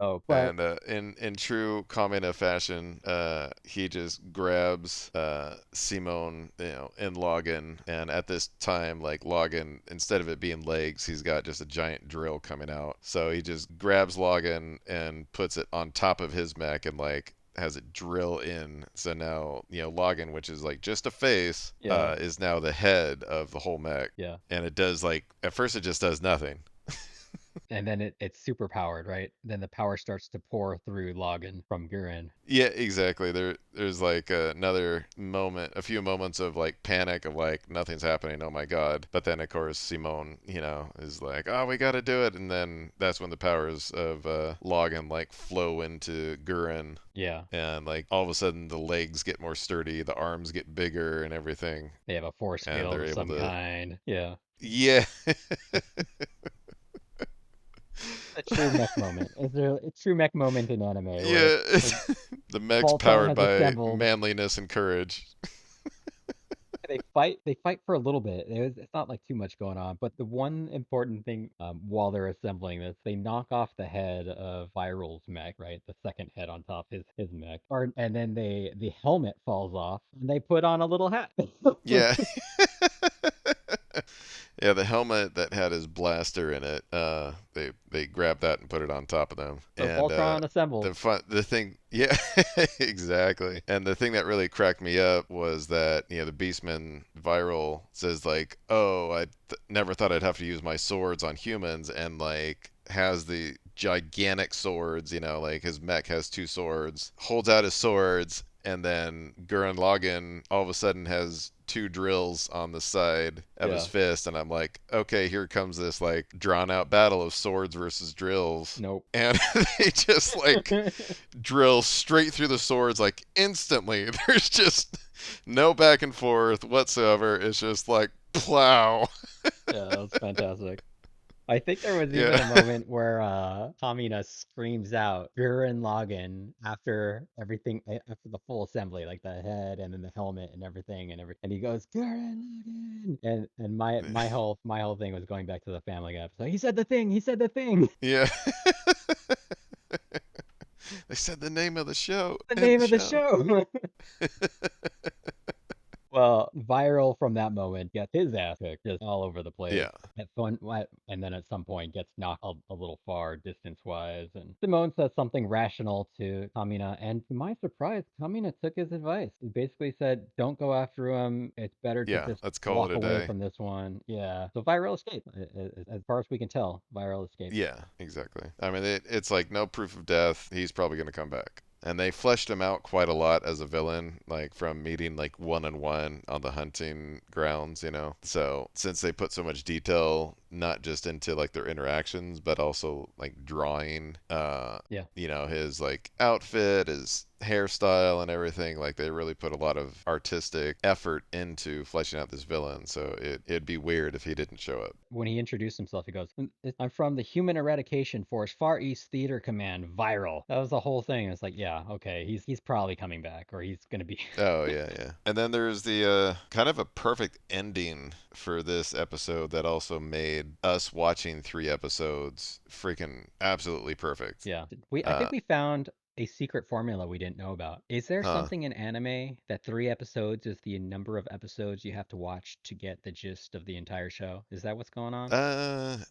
Oh, but And in true Kamina fashion, he just grabs Simone, in Login, and at this time, like Login, instead of it being legs, he's got just a giant drill coming out. So he just grabs Login and puts it on top of his mech and like has it drill in. So now, Login, which is like just a face, yeah, is now the head of the whole mech. yeah. And it does like at first it just does nothing. And then it's super powered, right? Then the power starts to pour through Login from Gurren. Yeah, exactly. There's like another moment, a few moments of like panic of like nothing's happening. Oh my god! But then of course Simone, is like, oh, we got to do it, and then that's when the powers of Login like flow into Gurren, Yeah, and like all of a sudden the legs get more sturdy, the arms get bigger, and everything, they have a force and field they're of able some to. kind. Yeah, Yeah. a true mech moment. Is there a true mech moment in anime where Yeah, like the mech's Voltron powered has by assembled. manliness and courage. They fight for a little bit. It's not like too much going on, but the one important thing while they're assembling this, they knock off the head of Viral's mech, right? The second head on top his mech, and then the helmet falls off, and they put on a little hat. Yeah. Yeah, the helmet that had his blaster in it, they grabbed that and put it on top of them. So And Voltron assembled. the thing, yeah, exactly. And the thing that really cracked me up was that the Beastman Viral says like, "Oh, never thought I'd have to use my swords on humans," and like has the gigantic swords, like his mech has two swords, holds out his swords, and then Gurren Lagann all of a sudden has two drills on the side of his Yeah. fist, and I'm like, okay, here comes this like drawn out battle of swords versus drills. Nope. And they just like drill straight through the swords like instantly. There's just no back and forth whatsoever. It's just like plow. Yeah, that was fantastic. I think there was even Yeah. a moment where Kamina screams out Gurren Lagann after everything, after the full assembly, like the head and then the helmet and everything and he goes Gurren Lagann, and my whole thing was going back to the Family Guy episode. He said the thing. He said the thing. Yeah. They said the name of the show The in name the of the show. show. Well, Viral from that moment gets his ass kicked just all over the place. Yeah. And then at some point gets knocked a little far distance-wise. And Simone says something rational to Kamina, and to my surprise, Kamina took his advice. He basically said, "Don't go after him. It's better to Yeah, just let's call it walk a away day. from this one." Yeah. So Viral escaped, as far as we can tell. Viral escaped. Yeah, exactly. I mean, it's like no proof of death. He's probably going to come back. And they fleshed him out quite a lot as a villain, like from meeting like one on one on the hunting grounds, you know. So since they put so much detail, not just into like their interactions, but also like drawing, Yeah. his like outfit, his hairstyle, and everything. Like they really put a lot of artistic effort into fleshing out this villain. So it'd be weird if he didn't show up. When he introduced himself, he goes, "I'm from the Human Eradication Force, Far East Theater Command, Viral." That was the whole thing. It's like, yeah, okay, he's probably coming back, or he's gonna be. Oh yeah, yeah. And then there's the kind of a perfect ending for this episode that also made us watching 3 episodes freaking absolutely perfect. Yeah. I Uh, think we found a secret formula we didn't know about. Is there huh. something in anime that 3 episodes is the number of episodes you have to watch to get the gist of the entire show? Is that what's going on?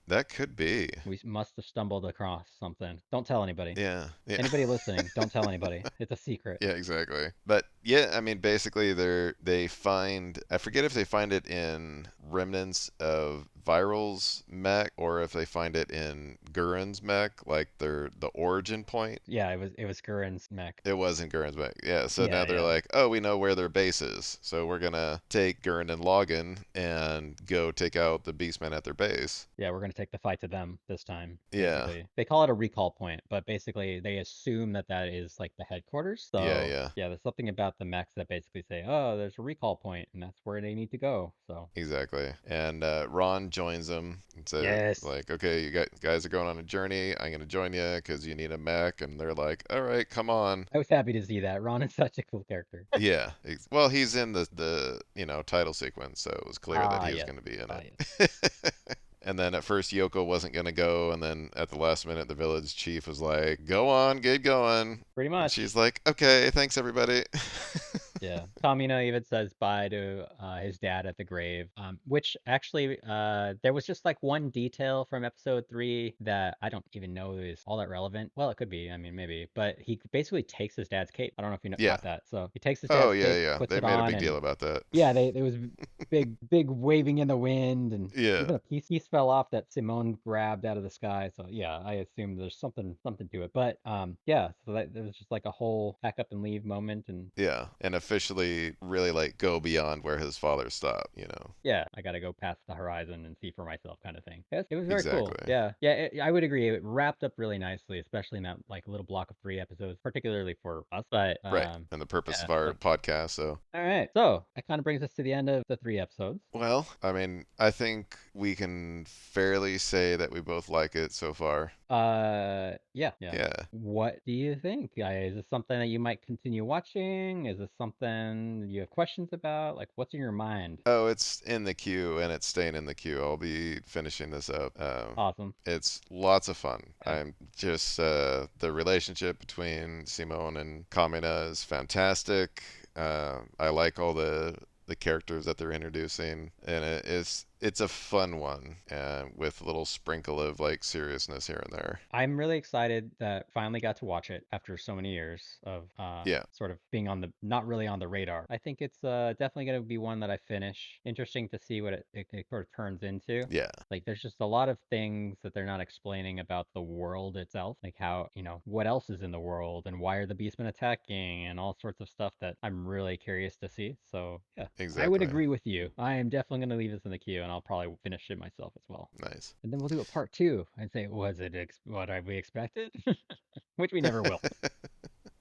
That could be. We must have stumbled across something. Don't tell anybody. Yeah, yeah. Anybody listening, don't tell anybody. It's a secret. Yeah, exactly. But yeah, I mean, basically, they find, I forget if they find it in remnants of Viral's mech or if they find it in Gurren's mech, like the origin point. Yeah, it was Gurren's mech. It was in Gurren's mech. Yeah, so now Yeah, they're yeah. like, oh, we know where their base is, so we're gonna take Gurren and Lagann and go take out the Beastmen at their base. Yeah, we're gonna take the fight to them this time, Yeah, basically. They call it a recall point, but basically they assume that that is like the headquarters. yeah, So yeah. yeah, there's something about the mechs that basically say, oh, there's a recall point, and that's where they need to go. So Exactly. And Ron joins them and says, yes, like, okay, you guys are going on a journey. I'm going to join you because you need a mech. And they're like, all right, come on. I was happy to see that. Ron is such a cool character. Yeah. Well, he's in the title sequence, so it was clear that Ah, he was yes. going to be in Ah, yes. it. And then at first Yoko wasn't going to go. And then at the last minute, the village chief was like, go on, get going. Pretty And much. she's like, okay, thanks, everybody. Yeah. Tomino even says bye to his dad at the grave, which actually, there was just like one detail from episode 3 that I don't even know is all that relevant. Well, it could be, I mean, maybe, but he basically takes his dad's cape. I don't know if you Yeah. caught that. So he takes his Oh, dad's yeah, cape, yeah. puts They it made a on, big and deal about that. yeah, there was big waving in the wind, and Yeah. even a piece fell off that Simone grabbed out of the sky. So yeah, I assume there's something to it. But yeah, so that there was just like a whole pack up and leave moment, and Yeah, and officially really like go beyond where his father stopped. yeah, I got to go past the horizon and see for myself kind of thing. Yes, it was very cool. Exactly. Yeah, yeah, I would agree. It wrapped up really nicely, especially in that like little block of 3 episodes, particularly for us. But Right. And the purpose yeah. of our So podcast, so all right, so that kind of brings us to the end of the 3 episodes. well, I mean, I think we can fairly say that we both like it so far. Yeah, yeah. Yeah. What do you think? Is this something that you might continue watching? Is this something you have questions about? Like, what's in your mind? Oh, it's in the queue and it's staying in the queue. I'll be finishing this up. Awesome. It's lots of fun. Yeah. I'm just the relationship between Simone and Kamina is fantastic. I like all the characters that they're introducing, and it's a fun one, and with a little sprinkle of like seriousness here and there. I'm really excited that finally got to watch it after so many years of Yeah, sort of being on the not really on the radar. I think it's definitely going to be one that I finish. Interesting to see what it sort of turns into. yeah, Like there's just a lot of things that they're not explaining about the world itself, like how, what else is in the world and why are the beastmen attacking and all sorts of stuff that I'm really curious to see. So, yeah, I would exactly. agree with you. I am definitely going to leave this in the queue and I'll probably finish it myself as well. Nice. And then we'll do a part 2 and say, was it what we expected? Which we never will.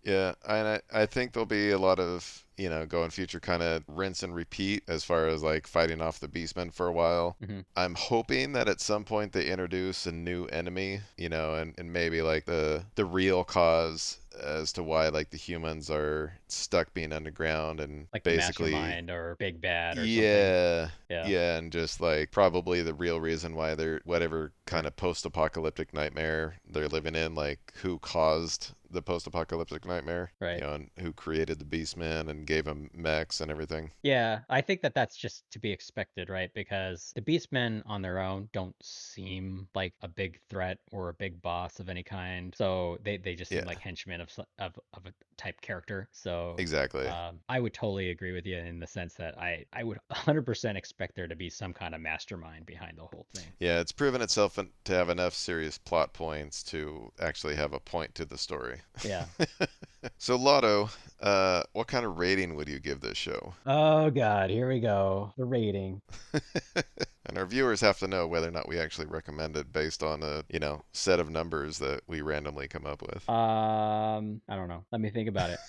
Yeah, and I think there'll be a lot of, go in future kind of rinse and repeat as far as like fighting off the Beastmen for a while. Hmm. I'm hoping that at some point they introduce a new enemy, and maybe like the real cause as to why like the humans are stuck being underground and Like the basically mastermind or big bad or something. yeah, Yeah, yeah, and just like probably the real reason why they're whatever kind right, of post-apocalyptic nightmare they're living in, like who caused the post-apocalyptic nightmare, right. and who created the Beastmen and gave him mechs and everything. Yeah, I think that that's just to be expected, right? Because the Beastmen on their own don't seem like a big threat or a big boss of any kind. So they just seem Yeah, like henchmen of a type character. So exactly. I would totally agree with you in the sense that I would 100% expect there to be some kind of mastermind behind the whole thing. Yeah, it's proven itself to have enough serious plot points to actually have a point to the story. Yeah. So, Lotto, what kind of rating would you give this show? Oh God, here we go. The rating. And our viewers have to know whether or not we actually recommend it based on a, set of numbers that we randomly come up with. I don't know. Let me think about it.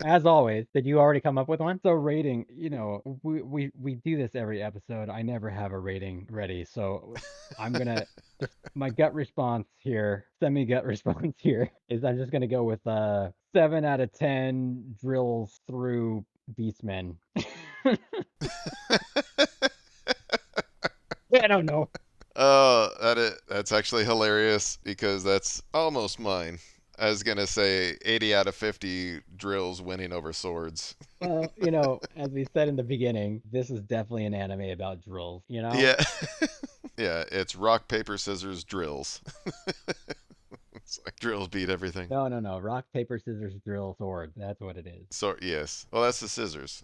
As always, did you already come up with one? So rating, we do this every episode. I never have a rating ready, so I'm gonna just my gut response here, semi gut response here, is I'm just gonna go with 7 out of 10 drills through Beastmen. I don't know. Oh, that's actually hilarious because that's almost mine. I was gonna say 80 out of 50 drills winning over swords. Well, as we said in the beginning, this is definitely an anime about drills, you know? Yeah, yeah, it's rock paper scissors drills. It's like drills beat everything. No, no, no. Rock, paper, scissors, drill, sword. That's what it is. So yes, well that's the scissors.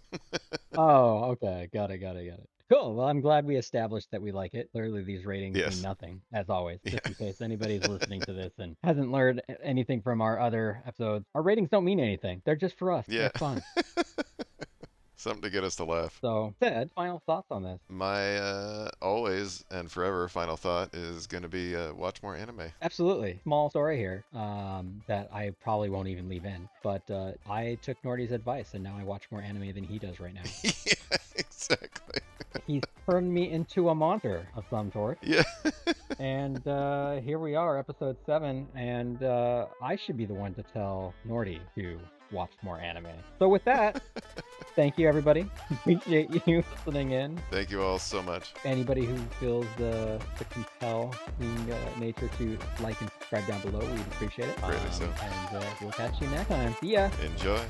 Oh, okay. Got it, got it, got it. Cool. Well, I'm glad we established that we like it. Clearly, these ratings mean Yes. nothing, as always, Yeah. just in case anybody's listening to this and hasn't learned anything from our other episodes. Our ratings don't mean anything. They're just for us. Yeah. They're fun. Something to get us to laugh. So, Ted, final thoughts on this? My always and forever final thought is going to be watch more anime. Absolutely. Small story here that I probably won't even leave in. But I took Nordy's advice, and now I watch more anime than he does right now. Yeah, exactly. He's turned me into a monster of some sort. Yeah. And here we are, episode 7, and I should be the one to tell Nordy to watch more anime. So with that, thank you everybody. Appreciate you listening in. Thank you all so much. Anybody who feels the compelling nature to like and subscribe down below, we'd appreciate it. Greatly so. And we'll catch you next time. See ya. Enjoy.